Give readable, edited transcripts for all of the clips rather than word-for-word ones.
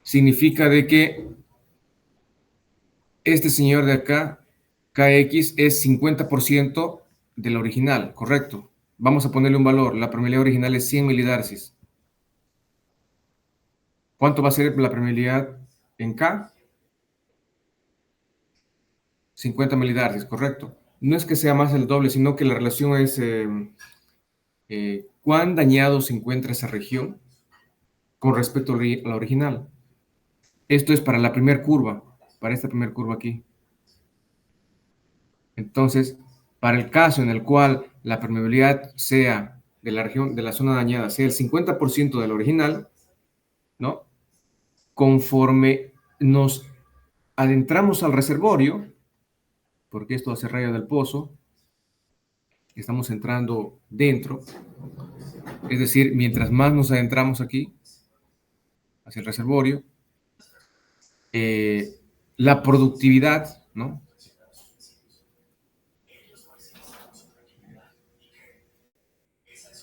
significa de que este señor de acá, KX, es 50% del original, correcto. Vamos a ponerle un valor. La permeabilidad original es 100 milidarcis. ¿Cuánto va a ser la permeabilidad en K? 50 milidarcis, correcto. No es que sea más el doble, sino que la relación es cuán dañado se encuentra esa región con respecto a la original. Esto es para la primera curva, para esta primera curva aquí. Entonces, para el caso en el cual la permeabilidad sea de la región, de la zona dañada, sea el 50% del original, ¿no? Conforme nos adentramos al reservorio, porque esto hace raya del pozo, estamos entrando dentro, es decir, mientras más nos adentramos aquí, hacia el reservorio, la productividad, ¿no?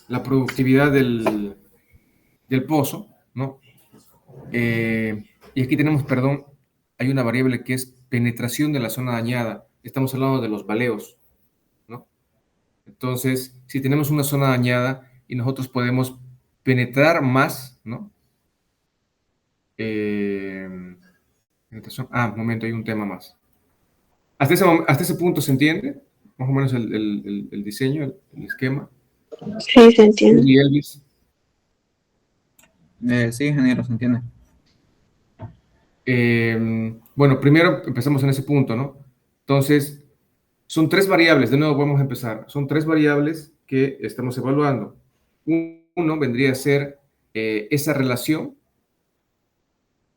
La productividad del pozo, ¿no? Y aquí tenemos, perdón, hay una variable que es penetración de la zona dañada. Estamos hablando de los baleos, ¿no? Entonces, si tenemos una zona dañada y nosotros podemos penetrar más, ¿no? Eh, momento, hay un tema más. Hasta ese punto se entiende, más o menos el diseño, el esquema. Sí, se entiende. Y Elvis. Sí, ingeniero, se entiende. Bueno, primero empezamos en ese punto, ¿no? Entonces, son tres variables, de nuevo vamos a empezar. Son tres variables que estamos evaluando. Uno vendría a ser esa relación,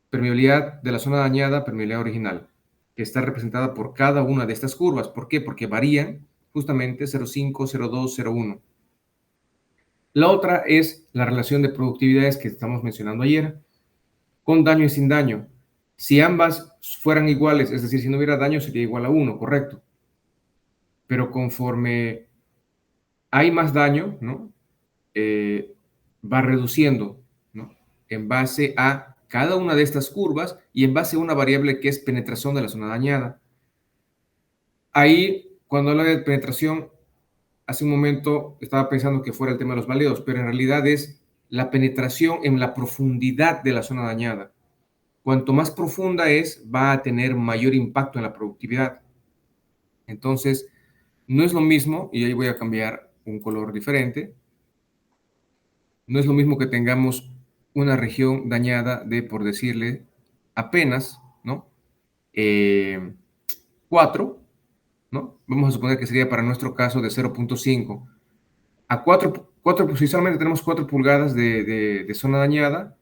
permeabilidad de la zona dañada, permeabilidad original, que está representada por cada una de estas curvas. ¿Por qué? Porque varían justamente 0,5, 0,2, 0,1. La otra es la relación de productividades que estamos mencionando ayer, con daño y sin daño. Si ambas fueran iguales, es decir, si no hubiera daño, sería igual a 1, correcto. Pero conforme hay más daño, ¿no? Va reduciendo, ¿no? En base a cada una de estas curvas y en base a una variable que es penetración de la zona dañada. Ahí, cuando hablo de penetración, hace un momento estaba pensando que fuera el tema de los baleos, pero en realidad es la penetración en la profundidad de la zona dañada. Cuanto más profunda es, va a tener mayor impacto en la productividad. Entonces, no es lo mismo, y ahí voy a cambiar un color diferente, no es lo mismo que tengamos una región dañada de, por decirle, apenas, ¿no? 4, ¿no? Vamos a suponer que sería para nuestro caso de 0,5. A 4, si solamente tenemos 4 pulgadas de zona dañada,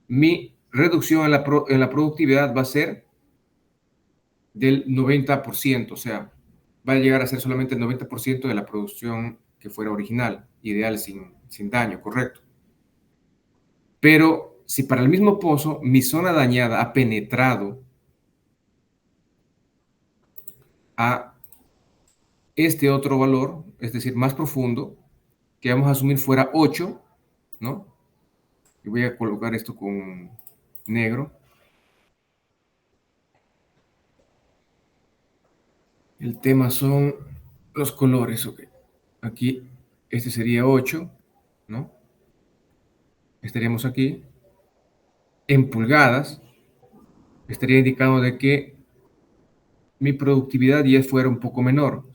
mi reducción en la productividad va a ser del 90%, o sea, va a llegar a ser solamente el 90% de la producción que fuera original, ideal, sin daño, correcto. Pero si para el mismo pozo mi zona dañada ha penetrado a este otro valor, es decir, más profundo, que vamos a asumir fuera 8, ¿no? Y voy a colocar esto con negro. El tema son los colores, ok. Aquí, este sería 8, ¿no? Estaríamos aquí. En pulgadas, estaría indicando de que mi productividad ya fuera un poco menor,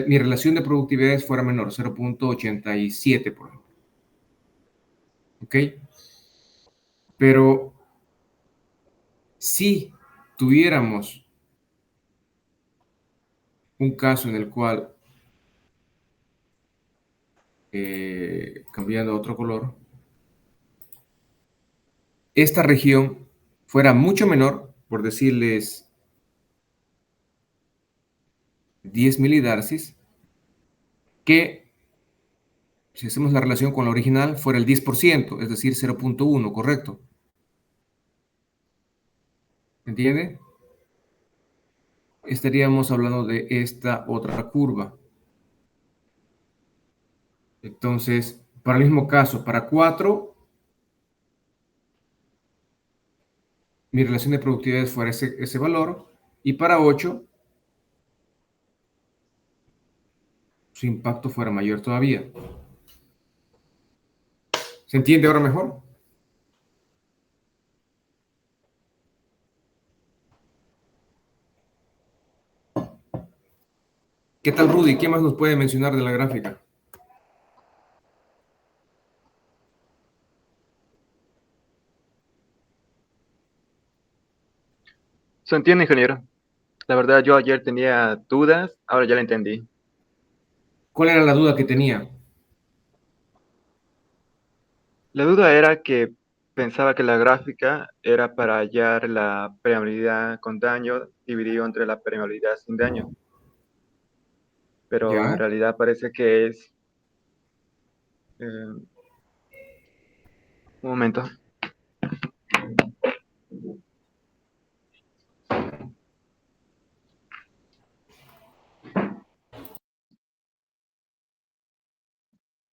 mi relación de productividades fuera menor, 0,87, por ejemplo. ¿Ok? Pero si tuviéramos un caso en el cual, cambiando a otro color, esta región fuera mucho menor, por decirles 10 milidarcis, que si hacemos la relación con la original fuera el 10%, es decir, 0,1, correcto. ¿Entiende? Estaríamos hablando de esta otra curva. Entonces, para el mismo caso, para 4, mi relación de productividades fuera ese valor, y para 8, su impacto fuera mayor todavía. ¿Se entiende ahora mejor? ¿Qué tal, Rudy? ¿Qué más nos puede mencionar de la gráfica? ¿Se entiende, ingeniero? La verdad, yo ayer tenía dudas, ahora ya la entendí. ¿Cuál era la duda que tenía? La duda era que pensaba que la gráfica era para hallar la permeabilidad con daño dividido entre la permeabilidad sin daño, pero en ¿Ya? realidad parece que es... un momento.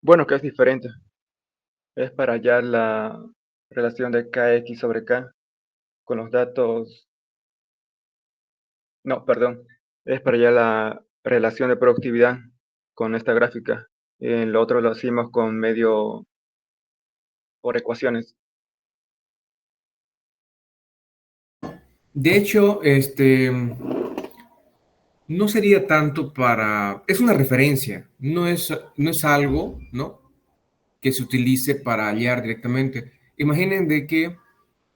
Bueno, que es diferente. Es para hallar la relación de Kx sobre K con los datos... No, perdón. Es para hallar la relación de productividad con esta gráfica. En lo otro lo hicimos con medio por ecuaciones. De hecho, no sería tanto para... Es una referencia, no es algo, ¿no?, que se utilice para hallar directamente. Imaginen de que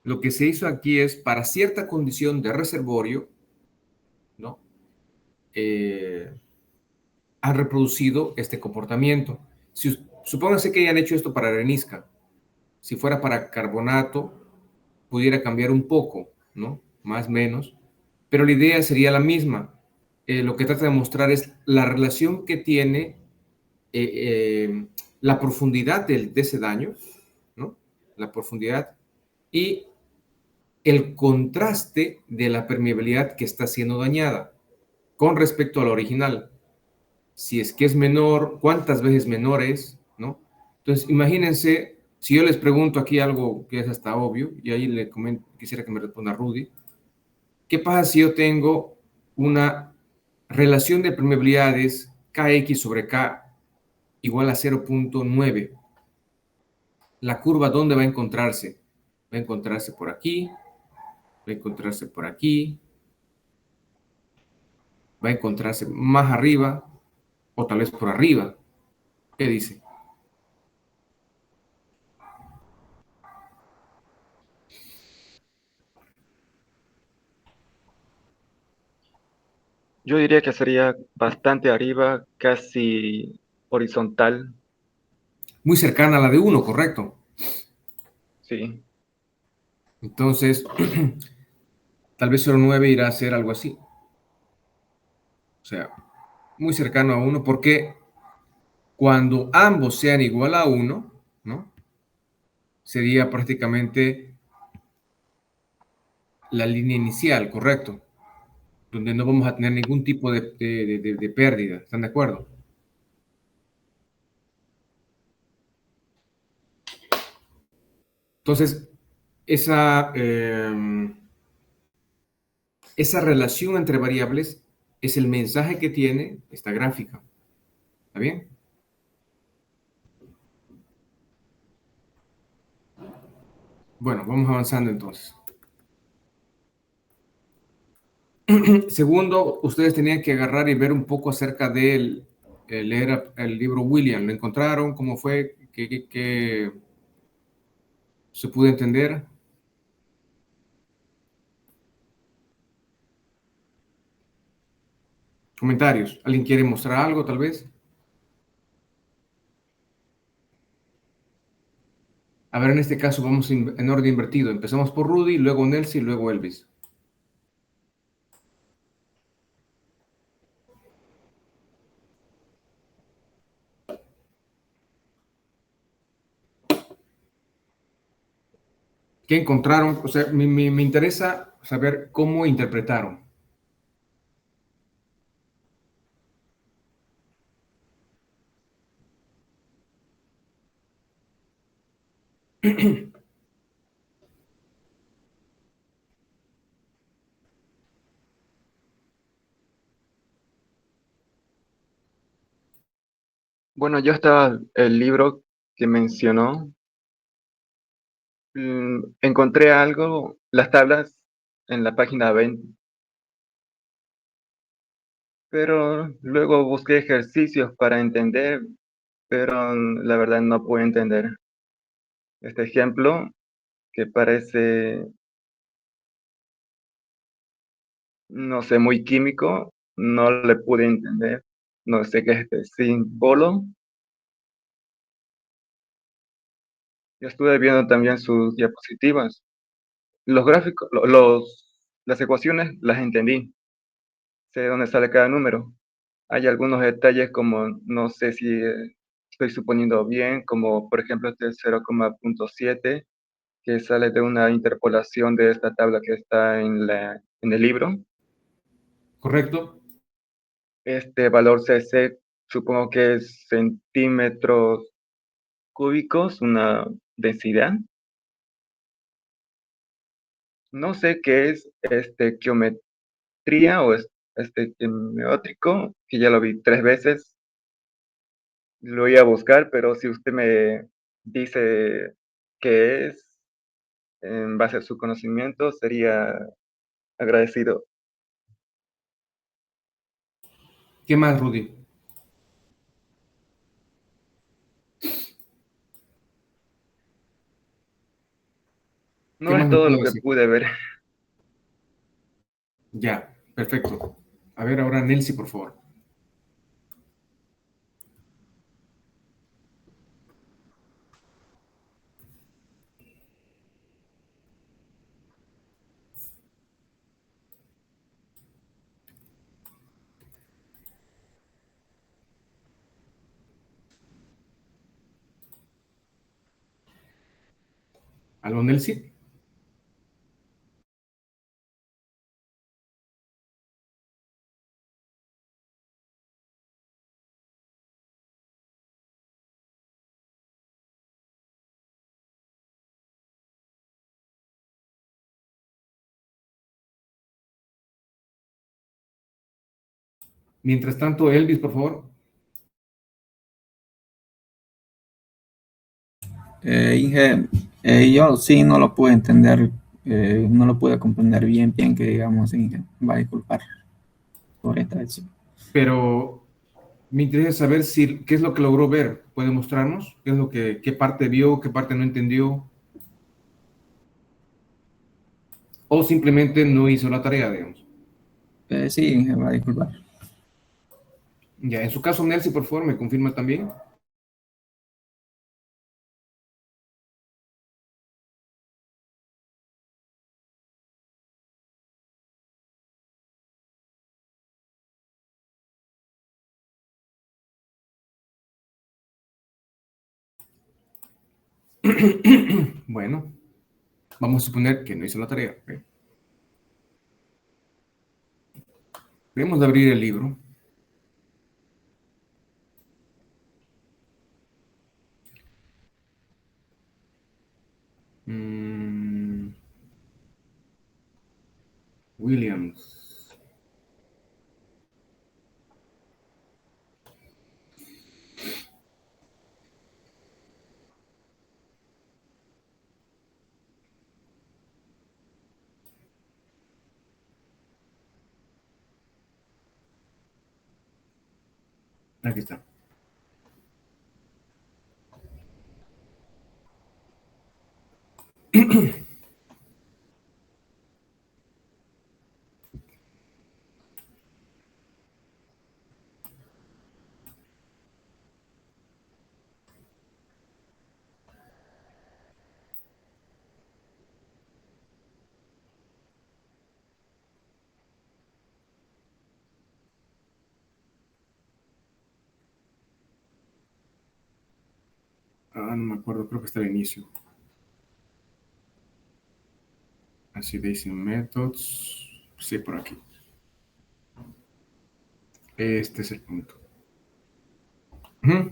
lo que se hizo aquí es para cierta condición de reservorio, ¿no? Han reproducido este comportamiento. Supónganse que hayan hecho esto para arenisca. Si fuera para carbonato, pudiera cambiar un poco, ¿no? Más o menos. Pero la idea sería la misma. Lo que trata de mostrar es la relación que tiene la profundidad de ese daño, ¿no? La profundidad y el contraste de la permeabilidad que está siendo dañada con respecto a la original. Si es que es menor, cuántas veces menor es, ¿no? Entonces, imagínense, si yo les pregunto aquí algo que es hasta obvio, y ahí quisiera que me responda Rudy, ¿qué pasa si yo tengo una relación de permeabilidades Kx sobre K igual a 0.9? La curva, ¿dónde va a encontrarse? Va a encontrarse por aquí, va a encontrarse por aquí, va a encontrarse más arriba o tal vez por arriba. ¿Qué dice? Yo diría que sería bastante arriba, casi horizontal, Muy cercana a la de 1, correcto. sí. Entonces, tal vez 0.9 irá a ser algo así. O sea, muy cercano a 1, porque cuando ambos sean igual a 1, ¿no?, sería prácticamente la línea inicial, correcto, donde no vamos a tener ningún tipo de pérdida. ¿Están de acuerdo? Entonces, esa relación entre variables es el mensaje que tiene esta gráfica. ¿Está bien? Bueno, vamos avanzando entonces. Segundo, ustedes tenían que agarrar y ver un poco acerca de leer el libro William. ¿Lo encontraron? ¿Cómo fue? ¿Qué se pudo entender? Comentarios. ¿Alguien quiere mostrar algo, tal vez? A ver, en este caso vamos en orden invertido. Empezamos por Rudy, luego Nelson y luego Elvis. ¿Qué encontraron? O sea, me interesa saber cómo interpretaron. Bueno, yo estaba el libro que mencionó, encontré algo, las tablas en la página 20, pero luego busqué ejercicios para entender, pero la verdad no pude entender. Este ejemplo, que parece, no sé, muy químico, no le pude entender. No sé qué es este símbolo. Yo estuve viendo también sus diapositivas. Los gráficos, las ecuaciones las entendí. Sé dónde sale cada número. Hay algunos detalles como, no sé si estoy suponiendo bien, como por ejemplo este 0,7 que sale de una interpolación de esta tabla que está en el libro. ¿Correcto? Este valor CC supongo que es centímetros cúbicos, una densidad. No sé qué es este geometría o este geométrico, que ya lo vi 3 veces. Lo voy a buscar, pero si usted me dice qué es en base a su conocimiento, sería agradecido. ¿Qué más, Rudy? ¿Qué No más es me todo puedo lo que decir? pude ver. Ya, perfecto. A ver, ahora Nelsi, por favor. ¿Aló, Nelsi? Mientras tanto, Elvis, por favor. Inge, yo sí no lo pude entender, no lo pude comprender bien que digamos, Inge. Va a disculpar por esta vez. Pero me interesa saber si, qué es lo que logró ver. ¿Puede mostrarnos? ¿Qué es lo que, qué parte vio, qué parte no entendió? O simplemente no hizo la tarea, digamos. Sí, Inge, va a disculpar. Ya, en su caso, Nelsi, por favor, me confirma también. Bueno, vamos a suponer que no hizo la tarea. ¿Ok? Debemos de abrir el libro. Mm, Williams. Aquí está. Ah, no me acuerdo, creo que está al inicio. Acidation Methods. Sí, por aquí. Este es el punto. Ujú.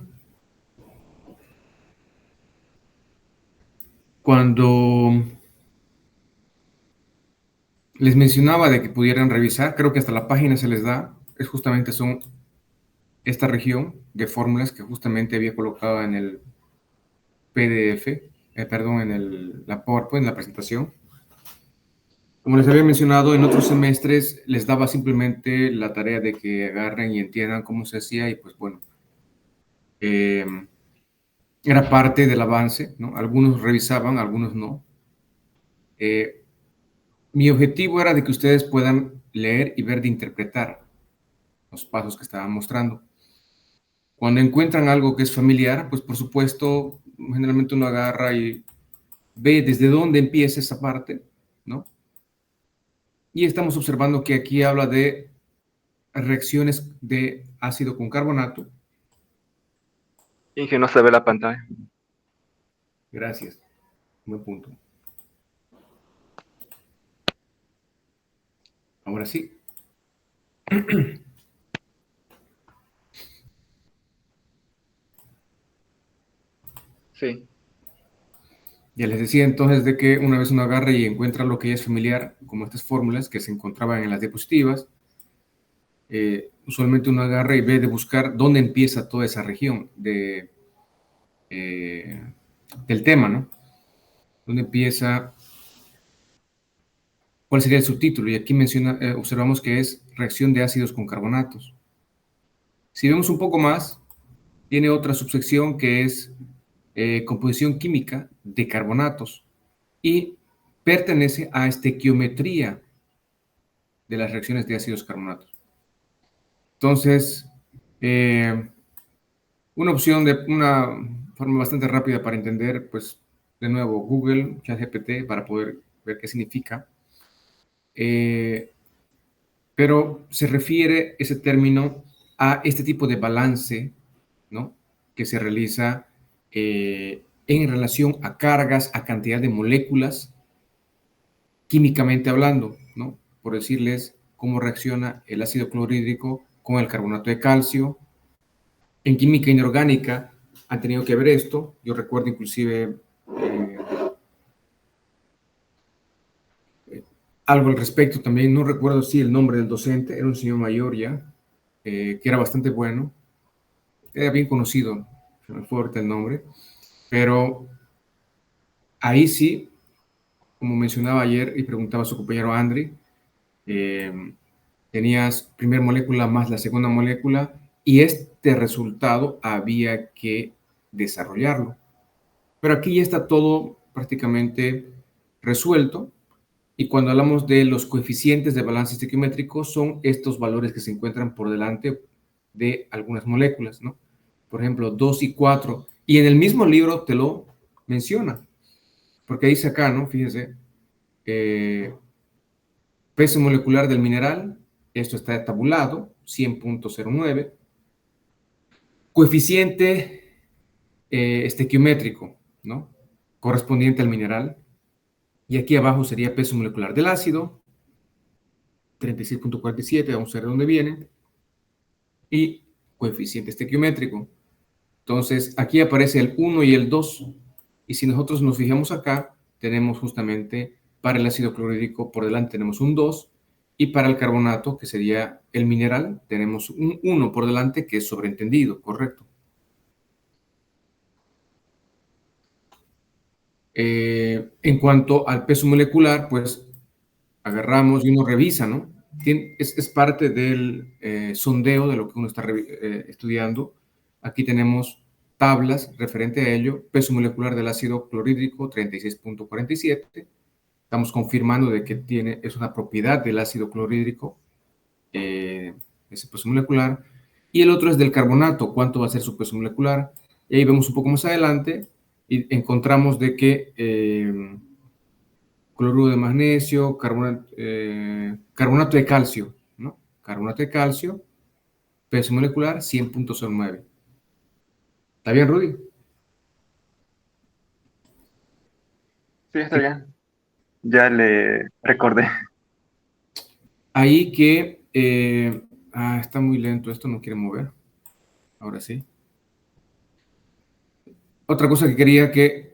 Cuando les mencionaba de que pudieran revisar, creo que hasta la página se les da, es justamente son esta región de fórmulas que justamente había colocado en el PDF, perdón, en la PowerPoint, en la presentación. Como les había mencionado, en otros semestres les daba simplemente la tarea de que agarren y entiendan cómo se hacía y pues bueno, era parte del avance, ¿no? Algunos revisaban, algunos no. Mi objetivo era de que ustedes puedan leer y ver de interpretar los pasos que estaban mostrando. Cuando encuentran algo que es familiar, pues por supuesto, generalmente uno agarra y ve desde dónde empieza esa parte, ¿no? Y estamos observando que aquí habla de reacciones de ácido con carbonato. Inge, no se ve la pantalla. Gracias. Buen punto. Ahora sí. Sí. Ya les decía entonces de que una vez uno agarra y encuentra lo que ya es familiar, como estas fórmulas que se encontraban en las diapositivas, usualmente uno agarra y ve de buscar dónde empieza toda esa región del tema, ¿no? ¿Dónde empieza? ¿Cuál sería el subtítulo? Y aquí menciona, observamos que es reacción de ácidos con carbonatos. Si vemos un poco más, tiene otra subsección que es composición química de carbonatos y pertenece a estequiometría de las reacciones de ácidos carbonatos. Entonces, una opción de una forma bastante rápida para entender, pues, de nuevo, Google, ChatGPT, para poder ver qué significa. Pero se refiere ese término a este tipo de balance, ¿no? Que se realiza en relación a cargas, a cantidad de moléculas, químicamente hablando, ¿no? Por decirles cómo reacciona el ácido clorhídrico con el carbonato de calcio. En química inorgánica han tenido que ver esto. Yo recuerdo inclusive algo al respecto también. No recuerdo si el nombre del docente, era un señor mayor ya, que era bastante bueno. Era bien conocido, se me fue ahorita el nombre. Pero ahí sí, como mencionaba ayer y preguntaba a su compañero Andri, tenías primera molécula más la segunda molécula y este resultado había que desarrollarlo. Pero aquí ya está todo prácticamente resuelto y cuando hablamos de los coeficientes de balance estequiométrico son estos valores que se encuentran por delante de algunas moléculas, ¿no? Por ejemplo, 2 y 4. Y en el mismo libro te lo menciona, porque dice acá, ¿no? Fíjense, peso molecular del mineral, esto está tabulado, 100.09. Coeficiente estequiométrico, ¿no? Correspondiente al mineral. Y aquí abajo sería peso molecular del ácido, 36.47, vamos a ver de dónde viene. Y coeficiente estequiométrico. Entonces, aquí aparece el 1 y el 2. Y si nosotros nos fijamos acá, tenemos justamente para el ácido clorhídrico por delante tenemos un 2 y para el carbonato, que sería el mineral, tenemos un 1 por delante que es sobreentendido, correcto. En cuanto al peso molecular, pues agarramos y uno revisa, ¿no? Es parte del sondeo de lo que uno está estudiando. Aquí tenemos tablas referente a ello. Peso molecular del ácido clorhídrico, 36.47. Estamos confirmando de que es una propiedad del ácido clorhídrico, ese peso molecular. Y el otro es del carbonato, cuánto va a ser su peso molecular. Y ahí vemos un poco más adelante y encontramos de que cloruro de magnesio, carbonato de calcio, ¿no? Carbonato de calcio, peso molecular 100.09. ¿Está bien, Rudy? Sí, está bien. Ya le recordé. Ahí que... está muy lento, esto no quiere mover. Ahora sí. Otra cosa que quería que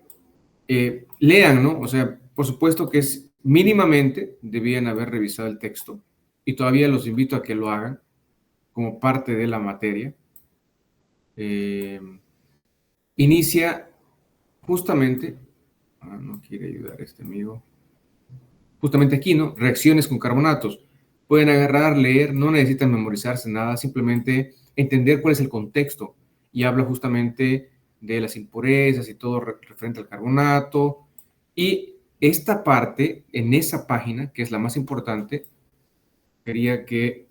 lean, ¿no? O sea, por supuesto que es mínimamente debían haber revisado el texto y todavía los invito a que lo hagan como parte de la materia. inicia justamente, no quiere ayudar este amigo, justamente aquí, ¿no? Reacciones con carbonatos. Pueden agarrar, leer, no necesitan memorizarse nada, simplemente entender cuál es el contexto. Y habla justamente de las impurezas y todo referente al carbonato. Y esta parte, en esa página, que es la más importante, quería que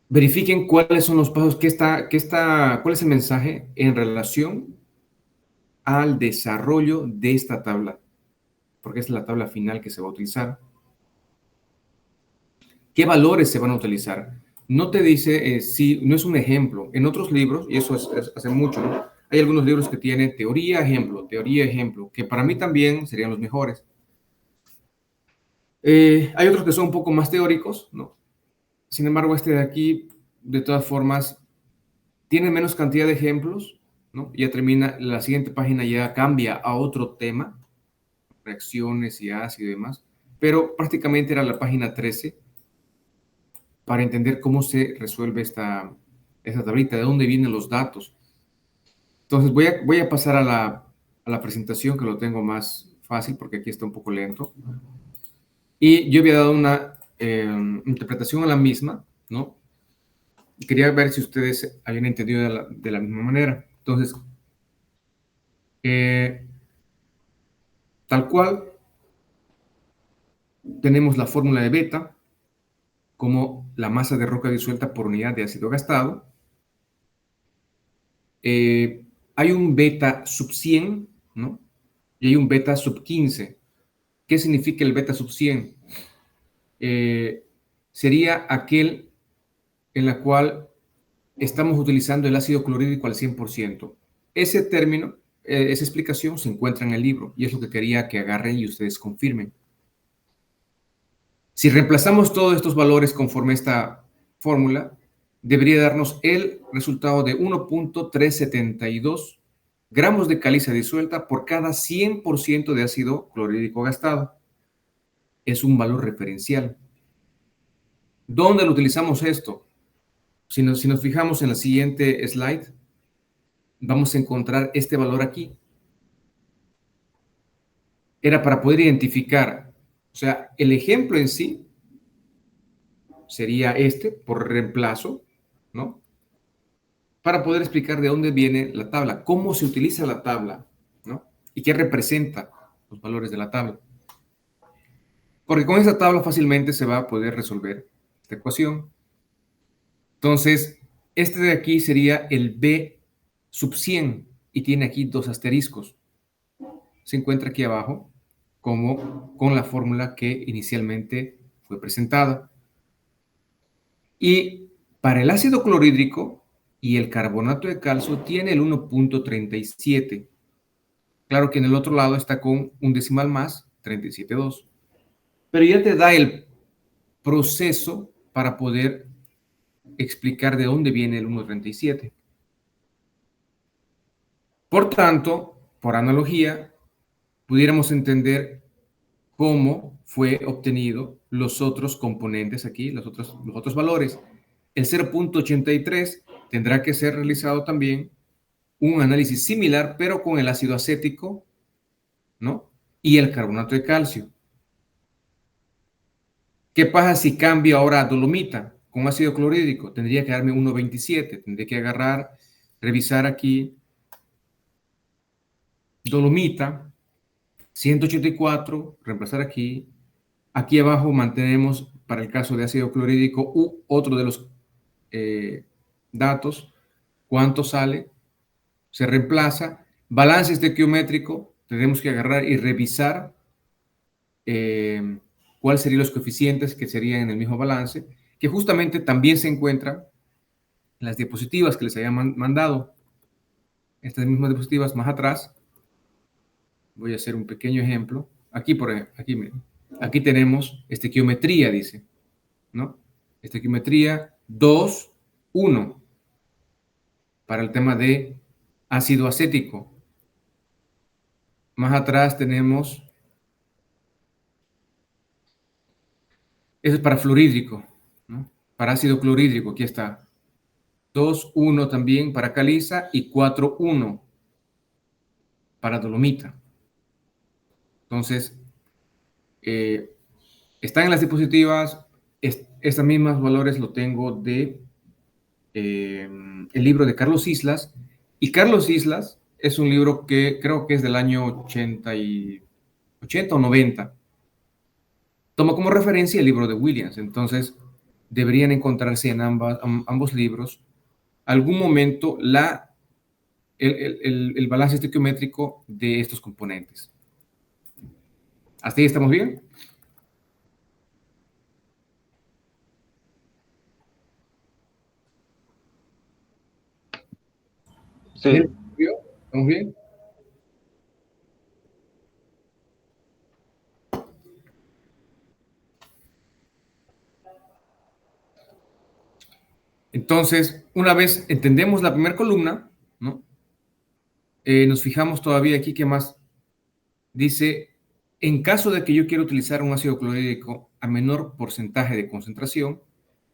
verifiquen cuáles son los pasos, cuál es el mensaje en relación al desarrollo de esta tabla, porque es la tabla final que se va a utilizar. ¿Qué valores se van a utilizar? No te dice, si no es un ejemplo. En otros libros, y eso es hace mucho, ¿no? Hay algunos libros que tienen teoría, ejemplo, que para mí también serían los mejores. Hay otros que son un poco más teóricos, ¿no? Sin embargo, este de aquí, de todas formas, tiene menos cantidad de ejemplos, ¿no? Ya termina, la siguiente página ya cambia a otro tema, reacciones y ácido y demás, pero prácticamente era la página 13 para entender cómo se resuelve esta tablita, de dónde vienen los datos. Entonces voy a pasar a la presentación, que lo tengo más fácil porque aquí está un poco lento. Y yo había dado una interpretación a la misma, ¿no? Quería ver si ustedes habían entendido de la misma manera. Entonces, tal cual, tenemos la fórmula de beta como la masa de roca disuelta por unidad de ácido gastado. Hay un beta sub 100, ¿no? Y hay un beta sub 15. ¿Qué significa el beta sub 100? Sería aquel en la cual estamos utilizando el ácido clorhídrico al 100%. Ese término, esa explicación se encuentra en el libro y es lo que quería que agarren y ustedes confirmen. Si reemplazamos todos estos valores conforme a esta fórmula, debería darnos el resultado de 1.372 gramos de caliza disuelta por cada 100% de ácido clorhídrico gastado. Es un valor referencial. ¿Dónde lo utilizamos esto? Si nos fijamos en la siguiente slide, vamos a encontrar este valor aquí. Era para poder identificar, o sea, el ejemplo en sí sería este, por reemplazo, ¿no? Para poder explicar de dónde viene la tabla, cómo se utiliza la tabla, ¿no? Y qué representa los valores de la tabla. Porque con esta tabla fácilmente se va a poder resolver esta ecuación. Entonces, este de aquí sería el B sub 100 y tiene aquí dos asteriscos. Se encuentra aquí abajo como con la fórmula que inicialmente fue presentada. Y para el ácido clorhídrico y el carbonato de calcio tiene el 1.37. Claro que en el otro lado está con un decimal más, 37.2. Pero ya te da el proceso para poder explicar de dónde viene el 1.37. Por tanto, por analogía, pudiéramos entender cómo fue obtenido los otros componentes aquí, los otros valores. El 0.83 tendrá que ser realizado también un análisis similar, pero con el ácido acético, ¿no? Y el carbonato de calcio. ¿Qué pasa si cambio ahora a dolomita con ácido clorhídrico? Tendría que darme 1.27. Tendría que agarrar, revisar aquí, dolomita, 184, reemplazar aquí. Aquí abajo mantenemos, para el caso de ácido clorhídrico, otro de los datos, cuánto sale, se reemplaza. Balance estequiométrico, tenemos que agarrar y revisar cuáles serían los coeficientes que serían en el mismo balance, que justamente también se encuentran en las diapositivas que les había mandado. Estas mismas diapositivas más atrás, voy a hacer un pequeño ejemplo. Aquí, por ejemplo, aquí tenemos estequiometría, dice, ¿no? Estequiometría 2, 1, para el tema de ácido acético. Más atrás tenemos, eso es para fluorhídrico, ¿no? para ácido clorhídrico, aquí está. 2,1 también para caliza y 4,1 para dolomita. Entonces, están en las diapositivas. Estos mismos valores lo tengo de el libro de Carlos Islas. Y Carlos Islas es un libro que creo que es del año 80 o 90. Toma como referencia el libro de Williams. Entonces, deberían encontrarse en ambos libros algún momento el balance estequiométrico de estos componentes. ¿Hasta ahí estamos bien? Sí, ¿Estamos bien? Entonces, una vez entendemos la primera columna, ¿no? Nos fijamos todavía aquí que más dice, en caso de que yo quiera utilizar un ácido clorhídrico a menor porcentaje de concentración,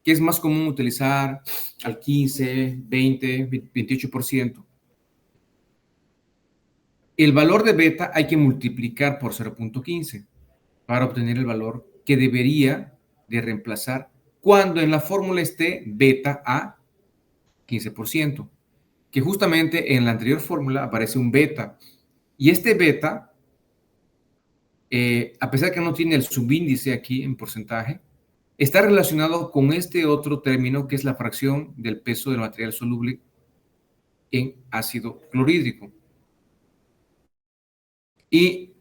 que es más común utilizar al 15, 20, 28%. El valor de beta hay que multiplicar por 0,15 para obtener el valor que debería de reemplazar cuando en la fórmula esté beta a 15%, que justamente en la anterior fórmula aparece un beta. Y este beta, a pesar de que no tiene el subíndice aquí en porcentaje, está relacionado con este otro término que es la fracción del peso del material soluble en ácido clorhídrico. Y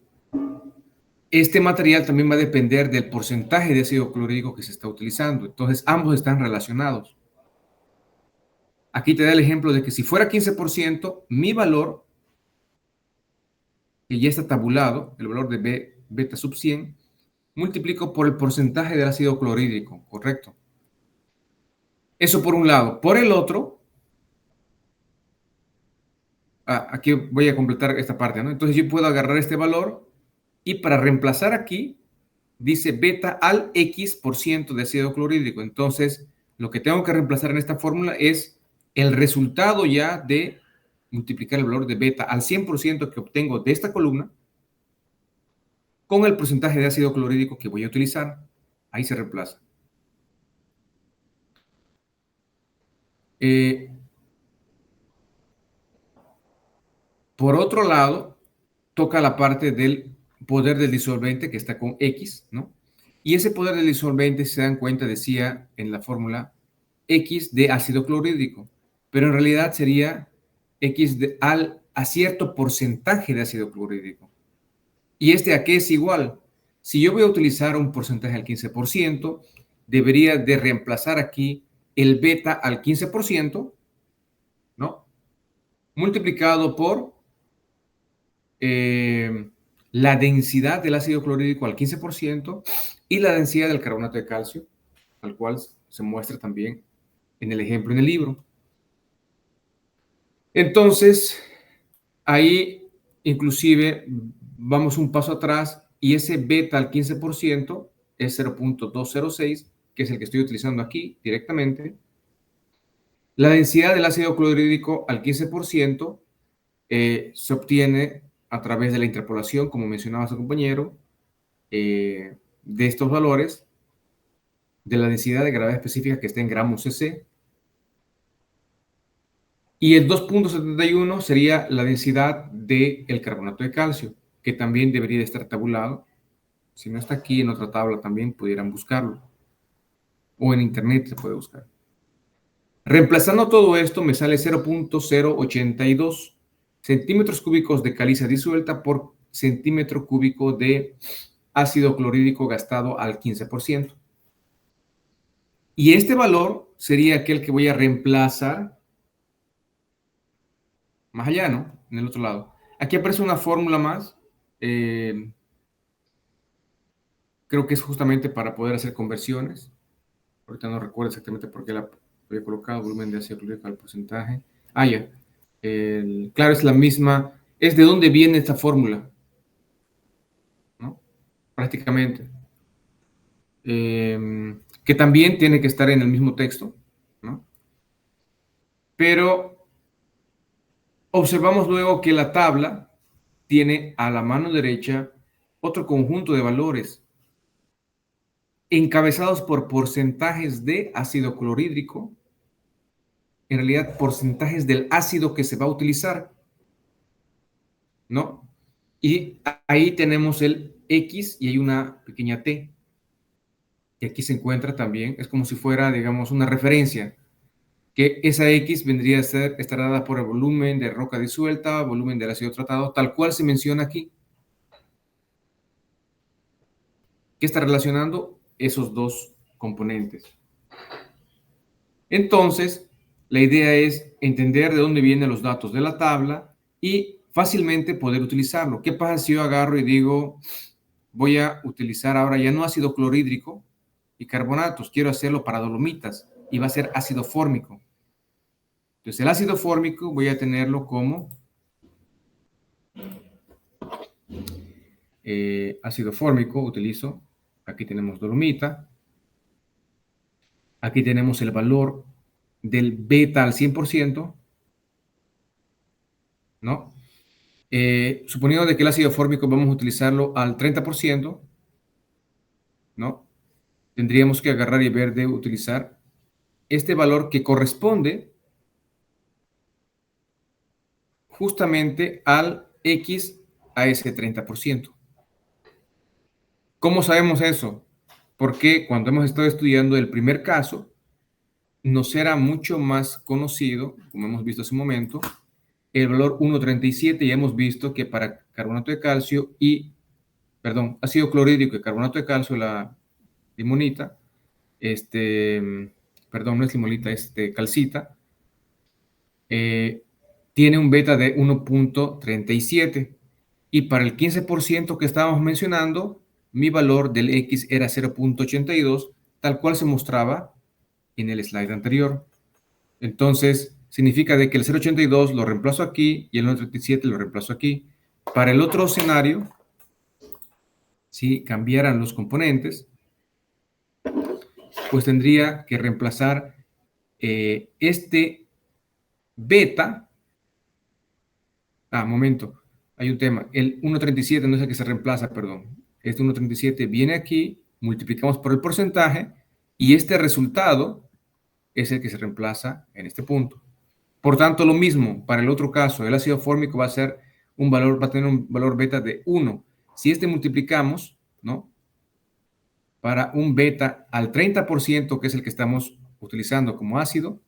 este material también va a depender del porcentaje de ácido clorhídrico que se está utilizando. Entonces, ambos están relacionados. Aquí te da el ejemplo de que si fuera 15%, mi valor, que ya está tabulado, el valor de beta sub 100, multiplico por el porcentaje del ácido clorhídrico, ¿correcto? Eso por un lado. Por el otro, aquí voy a completar esta parte, ¿no? Entonces yo puedo agarrar este valor y para reemplazar aquí, dice beta al X% de ácido clorhídrico. Entonces, lo que tengo que reemplazar en esta fórmula es el resultado ya de multiplicar el valor de beta al 100% que obtengo de esta columna con el porcentaje de ácido clorhídrico que voy a utilizar. Ahí se reemplaza. Por otro lado, toca la parte del poder del disolvente que está con X, ¿no? Y ese poder del disolvente, si se dan cuenta, decía en la fórmula X de ácido clorhídrico, pero en realidad sería X a cierto porcentaje de ácido clorhídrico. ¿Y a qué es igual? Si yo voy a utilizar un porcentaje al 15%, debería de reemplazar aquí el beta al 15%, ¿no? Multiplicado por la densidad del ácido clorhídrico al 15% y la densidad del carbonato de calcio, al cual se muestra también en el ejemplo en el libro. Entonces, ahí inclusive vamos un paso atrás y ese beta al 15% es 0,206, que es el que estoy utilizando aquí directamente. La densidad del ácido clorhídrico al 15% se obtiene a través de la interpolación, como mencionaba su compañero, de estos valores, de la densidad de gravedad específica que está en gramos cc. Y el 2,71 sería la densidad del carbonato de calcio, que también debería de estar tabulado. Si no está aquí, en otra tabla también pudieran buscarlo. O en internet se puede buscar. Reemplazando todo esto, me sale 0,082 centímetros cúbicos de caliza disuelta por centímetro cúbico de ácido clorhídrico gastado al 15%. Y este valor sería aquel que voy a reemplazar más allá, ¿no? En el otro lado. Aquí aparece una fórmula más. Creo que es justamente para poder hacer conversiones. Ahorita no recuerdo exactamente por qué la había colocado, volumen de ácido clorhídrico al porcentaje. Ya. Claro, es la misma. Es de dónde viene esta fórmula, ¿no? Prácticamente. que también tiene que estar en el mismo texto, ¿no? Pero observamos luego que la tabla tiene a la mano derecha otro conjunto de valores encabezados por porcentajes de ácido clorhídrico, en realidad porcentajes del ácido que se va a utilizar, ¿no? Y ahí tenemos el X y hay una pequeña T. Y aquí se encuentra también, es como si fuera, digamos, una referencia, que esa X vendría a ser, estará dada por el volumen de roca disuelta, volumen del ácido tratado, tal cual se menciona aquí. ¿Qué está relacionando? Esos dos componentes. Entonces, la idea es entender de dónde vienen los datos de la tabla y fácilmente poder utilizarlo. ¿Qué pasa si yo agarro y digo, voy a utilizar ahora ya no ácido clorhídrico y carbonatos, quiero hacerlo para dolomitas y va a ser ácido fórmico? Entonces, el ácido fórmico voy a tenerlo como ácido fórmico, utilizo, aquí tenemos dolomita, aquí tenemos el valor del beta al 100%, ¿no? Suponiendo de que el ácido fórmico vamos a utilizarlo al 30%, ¿no? Tendríamos que agarrar y ver de utilizar este valor que corresponde justamente al X a ese 30%. ¿Cómo sabemos eso? Porque cuando hemos estado estudiando el primer caso, nos era mucho más conocido, como hemos visto hace un momento, el valor 1,37, y hemos visto que para carbonato de calcio y, perdón, ácido clorhídrico y carbonato de calcio, la limonita, perdón, no es limonita, calcita, tiene un beta de 1,37, y para el 15% que estábamos mencionando, mi valor del X era 0,82, tal cual se mostraba en el slide anterior. Entonces, significa de que el 0,82 lo reemplazo aquí y el 1,37 lo reemplazo aquí. Para el otro escenario, si cambiaran los componentes, pues tendría que reemplazar este beta. Momento, hay un tema. El 1,37 no es el que se reemplaza, perdón. Este 1,37 viene aquí, multiplicamos por el porcentaje y este resultado es el que se reemplaza en este punto. Por tanto, lo mismo para el otro caso, el ácido fórmico va a ser va a tener un valor beta de 1. Si multiplicamos, ¿no? Para un beta al 30%, que es el que estamos utilizando como ácido,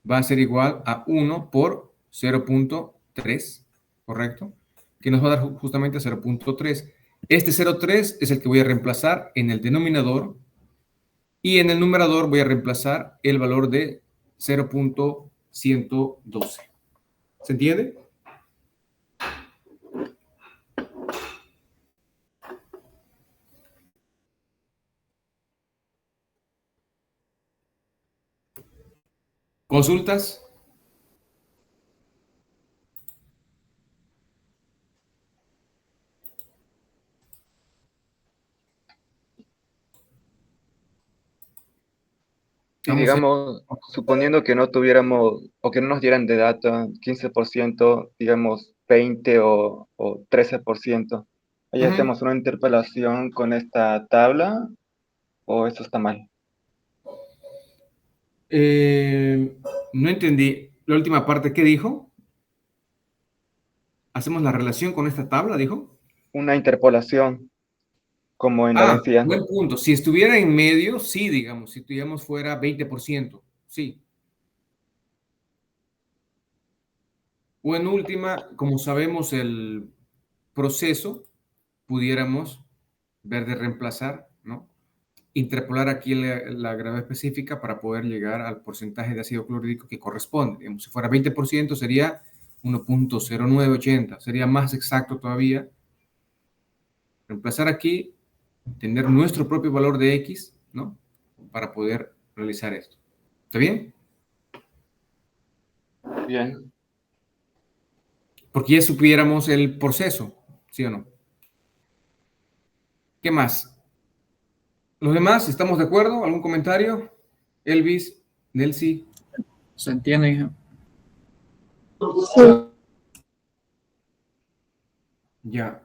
va a ser igual a 1 por 0,3, ¿correcto? Que nos va a dar justamente 0,3. Este 0,3 es el que voy a reemplazar en el denominador y en el numerador voy a reemplazar el valor de 0,112. ¿Se entiende? ¿Consultas? Y digamos, suponiendo que no tuviéramos o que no nos dieran de data 15%, digamos 20 o 13%, ¿ahí hacemos una interpolación con esta tabla o eso está mal? No entendí la última parte. ¿Qué dijo? ¿Hacemos la relación con esta tabla, dijo? Una interpolación, como en la densidad. Buen punto. Si estuviera en medio, sí, digamos, si tuviéramos fuera 20%, sí. O en última, como sabemos el proceso, pudiéramos ver de reemplazar, ¿no? Interpolar aquí la gravedad específica para poder llegar al porcentaje de ácido clorhídrico que corresponde. Digamos, si fuera 20% sería 1,0980, sería más exacto todavía. Reemplazar aquí, tener nuestro propio valor de X, ¿no? Para poder realizar esto. ¿Está bien? Bien. Porque ya supiéramos el proceso, ¿sí o no? ¿Qué más? ¿Los demás estamos de acuerdo? ¿Algún comentario? Elvis, Nelcy. ¿Se entiende, Inge? Sí, Ya.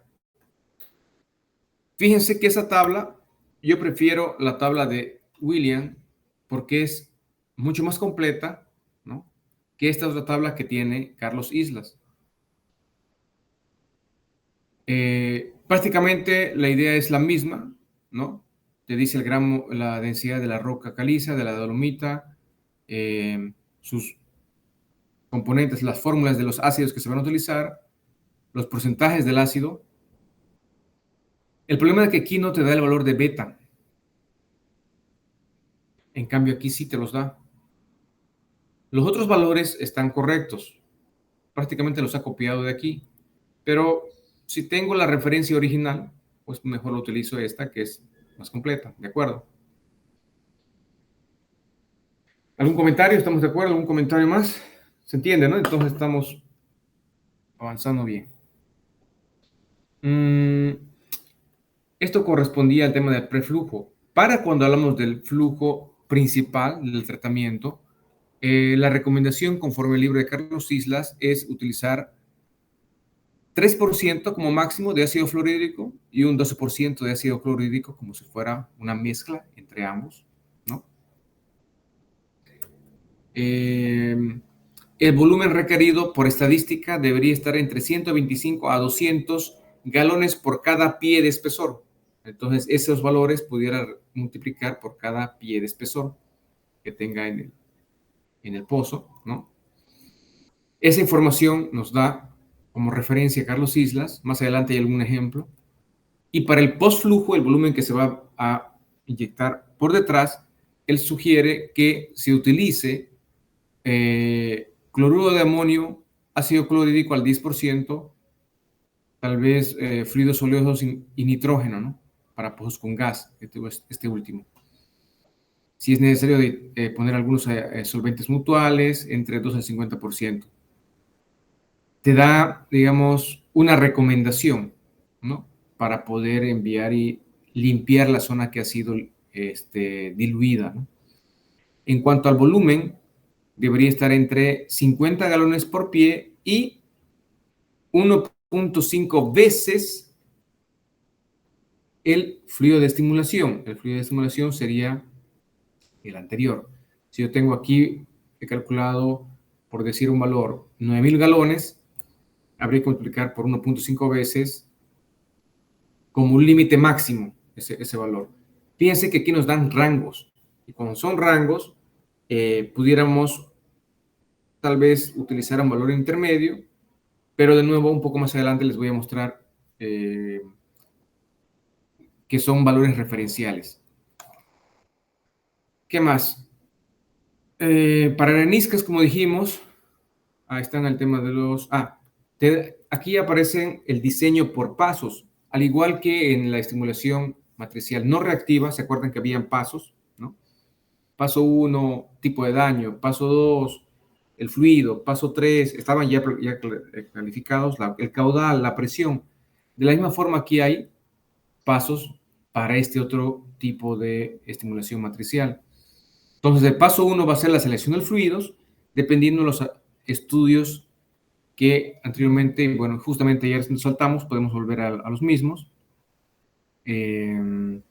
Fíjense que esa tabla, yo prefiero la tabla de William porque es mucho más completa, ¿no? Que esta otra tabla que tiene Carlos Islas. Prácticamente la idea es la misma, ¿no? Te dice el gramo, la densidad de la roca caliza, de la dolomita, sus componentes, las fórmulas de los ácidos que se van a utilizar, los porcentajes del ácido. El problema es que aquí no te da el valor de beta. En cambio, aquí sí te los da. Los otros valores están correctos. Prácticamente los ha copiado de aquí. Pero si tengo la referencia original, pues mejor utilizo esta que es más completa. ¿De acuerdo? ¿Algún comentario? ¿Estamos de acuerdo? ¿Algún comentario más? ¿Se entiende, no? Entonces estamos avanzando bien. Esto correspondía al tema del preflujo. Para cuando hablamos del flujo principal del tratamiento, la recomendación conforme al libro de Carlos Islas es utilizar 3% como máximo de ácido fluorhídrico y un 12% de ácido clorhídrico como si fuera una mezcla entre ambos, ¿no? El volumen requerido por estadística debería estar entre 125 a 200 galones por cada pie de espesor. Entonces, esos valores pudiera multiplicar por cada pie de espesor que tenga en el pozo, ¿no? Esa información nos da como referencia Carlos Islas. Más adelante hay algún ejemplo. Y para el postflujo, el volumen que se va a inyectar por detrás, él sugiere que se utilice cloruro de amonio, ácido clorhídrico al 10%, tal vez fluidos oleosos y nitrógeno, ¿no? Para pozos con gas, este último. Si es necesario poner algunos solventes mutuales, entre 2 al 50%. Te da, digamos, una recomendación, ¿no? Para poder enviar y limpiar la zona que ha sido diluida, ¿no? En cuanto al volumen, debería estar entre 50 galones por pie y 1.5 veces el fluido de estimulación. El fluido de estimulación sería el anterior. Si yo tengo aquí, he calculado, por decir un valor, 9.000 galones, habría que multiplicar por 1.5 veces como un límite máximo ese valor. Fíjense que aquí nos dan rangos. Y cuando son rangos, pudiéramos tal vez utilizar un valor intermedio, pero de nuevo, un poco más adelante les voy a mostrar que son valores referenciales. ¿Qué más? Para areniscas, como dijimos, ahí están el tema de los... aquí aparecen el diseño por pasos, al igual que en la estimulación matricial no reactiva. ¿Se acuerdan que habían pasos, no? Paso 1, tipo de daño. Paso 2, el fluido. Paso 3, estaban ya calificados, el caudal, la presión. De la misma forma, aquí hay pasos para este otro tipo de estimulación matricial. Entonces, el paso 1 va a ser la selección de fluidos, dependiendo de los estudios que anteriormente, bueno, justamente ayer nos saltamos, podemos volver a los mismos. ¿Qué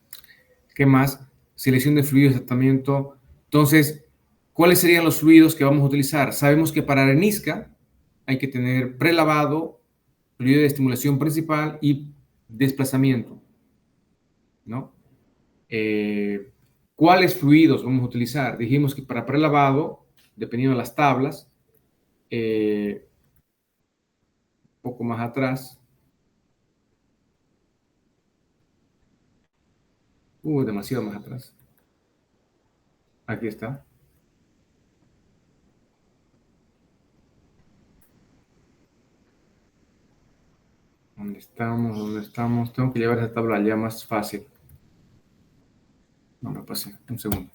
más? Selección de fluidos de tratamiento. Entonces, ¿cuáles serían los fluidos que vamos a utilizar? Sabemos que para arenisca hay que tener prelavado, fluido de estimulación principal y desplazamiento, ¿no? ¿Cuáles fluidos vamos a utilizar? Dijimos que para prelavado, dependiendo de las tablas, un poco más atrás, demasiado más atrás. Aquí está. ¿Dónde estamos? ¿Dónde estamos? Tengo que llevar esa tabla ya más fácil. No me pasé. Un segundo.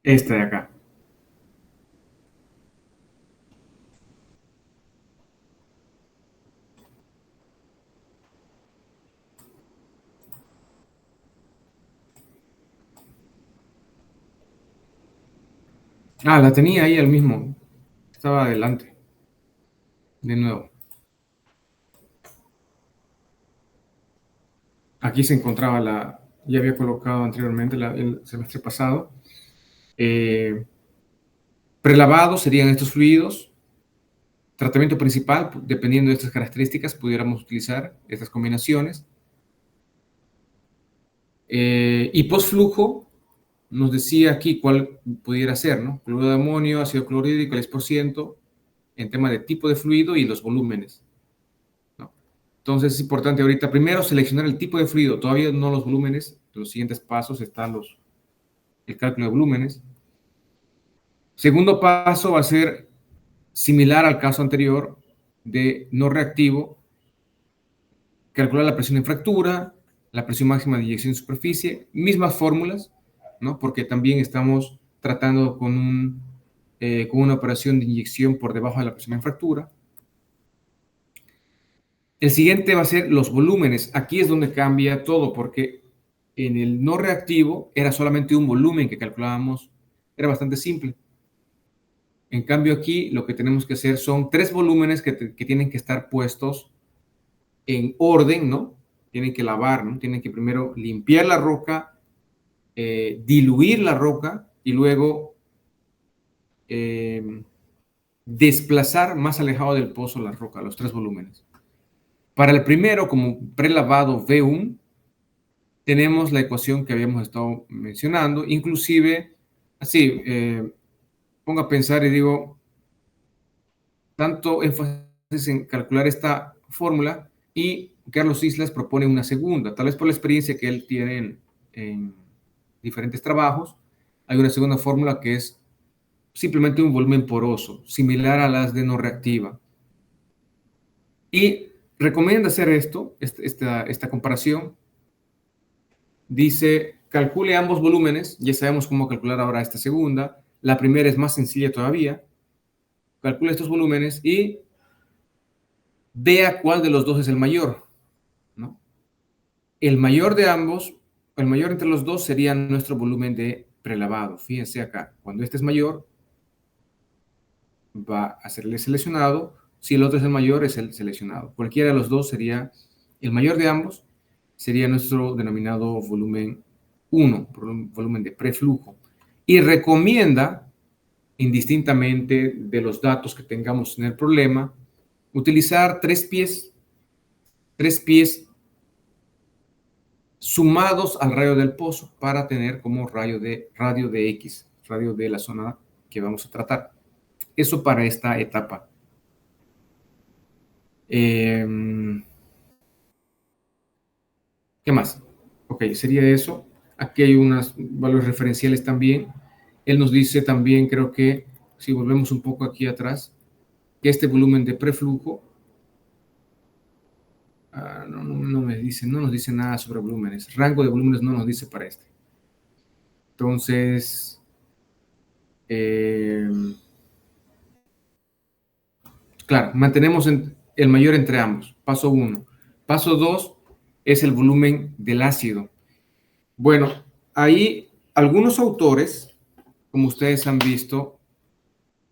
Esta de acá. Ah, la tenía ahí el mismo. Estaba adelante. De nuevo. Aquí se encontraba ya había colocado anteriormente el semestre pasado. Prelavado serían estos fluidos. Tratamiento principal, dependiendo de estas características, pudiéramos utilizar estas combinaciones. Y postflujo, nos decía aquí cuál pudiera ser, ¿no? Cloruro de amonio, ácido clorhídrico, el 10%, en tema de tipo de fluido y los volúmenes, ¿no? Entonces es importante ahorita primero seleccionar el tipo de fluido, todavía no los volúmenes. En los siguientes pasos están el cálculo de volúmenes. Segundo paso va a ser similar al caso anterior de no reactivo, calcular la presión en fractura, la presión máxima de inyección en superficie, mismas fórmulas, ¿no? Porque también estamos tratando con una operación de inyección por debajo de la presión en fractura. El siguiente va a ser los volúmenes. Aquí es donde cambia todo, porque en el no reactivo era solamente un volumen que calculábamos, era bastante simple. En cambio aquí lo que tenemos que hacer son 3 volúmenes que tienen que estar puestos en orden, ¿no? Tienen que lavar, ¿no? Tienen que primero limpiar la roca, diluir la roca y luego desplazar más alejado del pozo la roca, los 3 volúmenes. Para el primero, como prelavado V1, tenemos la ecuación que habíamos estado mencionando, inclusive, así, pongo a pensar y digo, tanto énfasis en calcular esta fórmula, y Carlos Islas propone una segunda, tal vez por la experiencia que él tiene en diferentes trabajos. Hay una segunda fórmula que es simplemente un volumen poroso, similar a las de no reactiva. Y recomienda hacer esta comparación. Dice, calcule ambos volúmenes. Ya sabemos cómo calcular ahora esta segunda. La primera es más sencilla todavía. Calcule estos volúmenes y vea cuál de los dos es el mayor, ¿no? El mayor de ambos, el mayor entre los dos sería nuestro volumen de prelavado. Fíjense acá, cuando este es mayor, va a ser el seleccionado. Si el otro es el mayor, es el seleccionado. Cualquiera de los dos sería el mayor de ambos, sería nuestro denominado volumen 1, volumen de preflujo. Y recomienda, indistintamente de los datos que tengamos en el problema, utilizar 3 pies sumados al radio del pozo para tener como radio de X, radio de la zona que vamos a tratar. Eso para esta etapa. ¿Qué más? Ok, sería eso. Aquí hay unos valores referenciales también. Él nos dice también, creo que, si volvemos un poco aquí atrás, que este volumen de preflujo no nos dice nada sobre volúmenes. Rango de volúmenes no nos dice para este. Entonces, claro, mantenemos el mayor entre ambos. Paso 1. Paso 2 es el volumen del ácido. Bueno, ahí algunos autores, como ustedes han visto,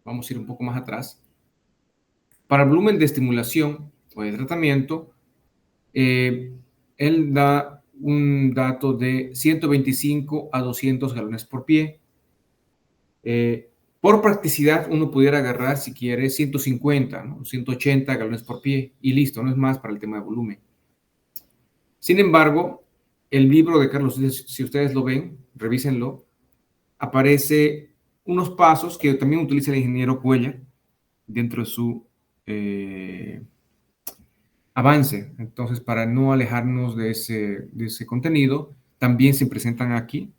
vamos a ir un poco más atrás, para el volumen de estimulación o de tratamiento, él da un dato de 125 a 200 galones por pie. Por practicidad, uno pudiera agarrar, si quiere, 150, ¿no? 180 galones por pie y listo, no es más para el tema de volumen. Sin embargo, el libro de Carlos, si ustedes lo ven, revísenlo, aparece unos pasos que también utiliza el ingeniero Cuellar dentro de su avance. Entonces, para no alejarnos de ese contenido, también se presentan aquí.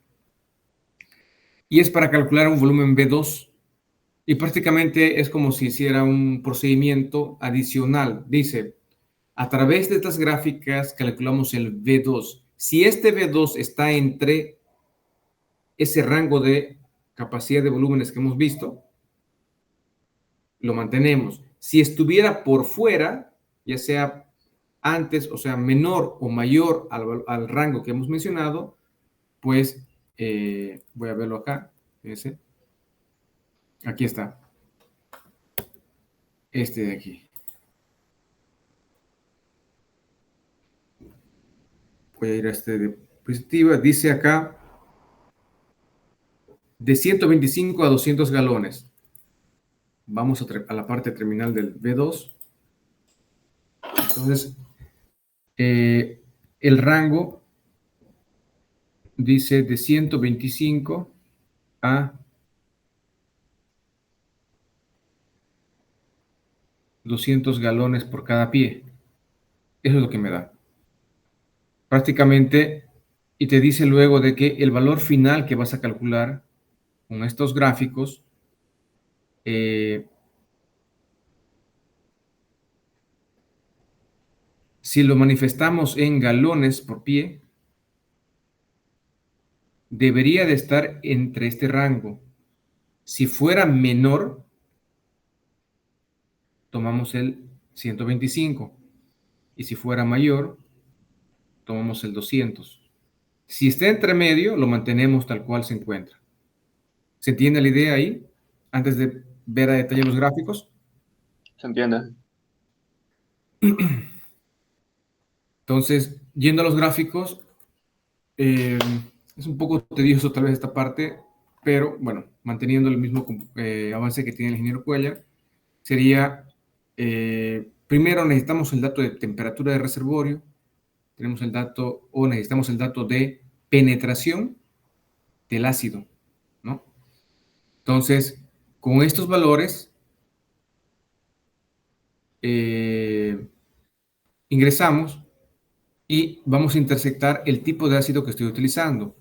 Y es para calcular un volumen B2. Y prácticamente es como si hiciera un procedimiento adicional. Dice, a través de estas gráficas calculamos el V2. Si este V2 está entre ese rango de capacidad de volúmenes que hemos visto, lo mantenemos. Si estuviera por fuera, ya sea antes, o sea, menor o mayor al rango que hemos mencionado, pues voy a verlo acá. Fíjense. Aquí está. Este de aquí. Voy a ir a este diapositiva. Dice acá de 125 a 200 galones. Vamos a la parte terminal del B2. Entonces, el rango dice de 125 a 200 galones por cada pie. Eso es lo que me da. Prácticamente, y te dice luego de que el valor final que vas a calcular con estos gráficos si lo manifestamos en galones por pie, debería de estar entre este rango. Si fuera menor, tomamos el 125. Y si fuera mayor, tomamos el 200. Si está entre medio, lo mantenemos tal cual se encuentra. ¿Se entiende la idea ahí? Antes de ver a detalle los gráficos. ¿Se entiende? Entonces, yendo a los gráficos, es un poco tedioso tal vez esta parte, pero bueno, manteniendo el mismo avance que tiene el ingeniero Cuellar, sería, primero necesitamos el dato de temperatura de reservorio, tenemos el dato, o necesitamos el dato de penetración del ácido, ¿no? Entonces, con estos valores, ingresamos y vamos a intersectar el tipo de ácido que estoy utilizando.